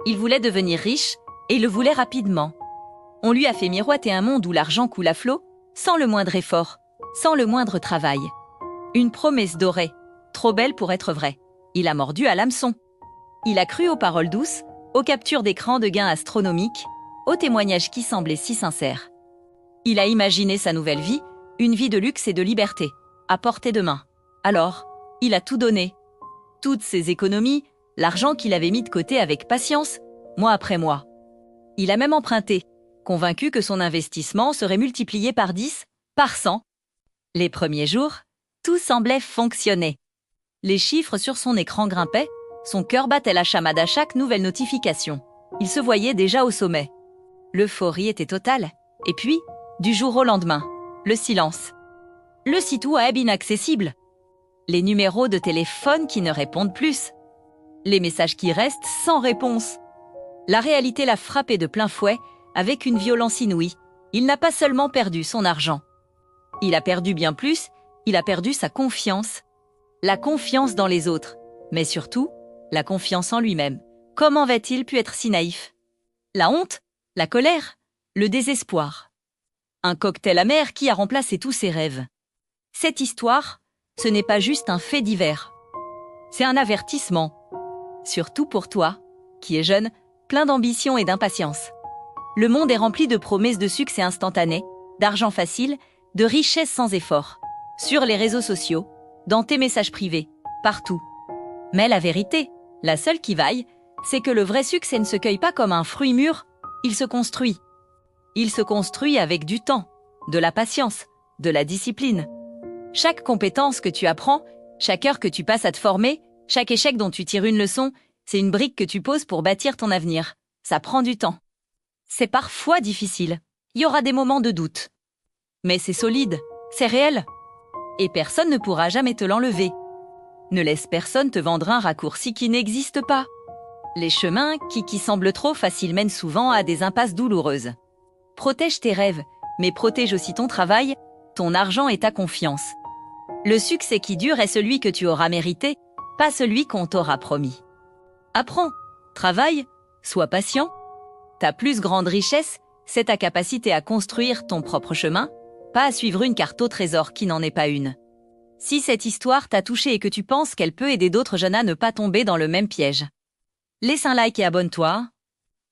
Il voulait devenir riche et le voulait rapidement. On lui a fait miroiter un monde où l'argent coule à flot, sans le moindre effort, sans le moindre travail. Une promesse dorée, trop belle pour être vraie. Il a mordu à l'hameçon. Il a cru aux paroles douces, aux captures d'écran de gains astronomiques, aux témoignages qui semblaient si sincères. Il a imaginé sa nouvelle vie, une vie de luxe et de liberté, à portée de main. Alors, il a tout donné. Toutes ses économies, l'argent qu'il avait mis de côté avec patience, mois après mois. Il a même emprunté, convaincu que son investissement serait multiplié par 10, par 100. Les premiers jours, tout semblait fonctionner. Les chiffres sur son écran grimpaient, son cœur battait la chamade à chaque nouvelle notification. Il se voyait déjà au sommet. L'euphorie était totale. Et puis, du jour au lendemain, le silence. Le site web inaccessible. Les numéros de téléphone qui ne répondent plus. Les messages qui restent sans réponse. La réalité l'a frappé de plein fouet, avec une violence inouïe. Il n'a pas seulement perdu son argent. Il a perdu bien plus, il a perdu sa confiance. La confiance dans les autres, mais surtout, la confiance en lui-même. Comment va-t-il pu être si naïf? La honte, la colère, le désespoir. Un cocktail amer qui a remplacé tous ses rêves. Cette histoire, ce n'est pas juste un fait divers. C'est un avertissement. Surtout pour toi, qui es jeune, plein d'ambition et d'impatience. Le monde est rempli de promesses de succès instantané, d'argent facile, de richesse sans effort. Sur les réseaux sociaux, dans tes messages privés, partout. Mais la vérité, la seule qui vaille, c'est que le vrai succès ne se cueille pas comme un fruit mûr, il se construit. Il se construit avec du temps, de la patience, de la discipline. Chaque compétence que tu apprends, chaque heure que tu passes à te former, chaque échec dont tu tires une leçon, c'est une brique que tu poses pour bâtir ton avenir. Ça prend du temps. C'est parfois difficile. Il y aura des moments de doute. Mais c'est solide, c'est réel. Et personne ne pourra jamais te l'enlever. Ne laisse personne te vendre un raccourci qui n'existe pas. Les chemins qui semblent trop faciles mènent souvent à des impasses douloureuses. Protège tes rêves, mais protège aussi ton travail, ton argent et ta confiance. Le succès qui dure est celui que tu auras mérité, pas celui qu'on t'aura promis. Apprends, travaille, sois patient. Ta plus grande richesse, c'est ta capacité à construire ton propre chemin, pas à suivre une carte au trésor qui n'en est pas une. Si cette histoire t'a touché et que tu penses qu'elle peut aider d'autres jeunes à ne pas tomber dans le même piège, laisse un like et abonne-toi.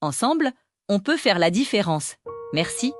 Ensemble, on peut faire la différence. Merci.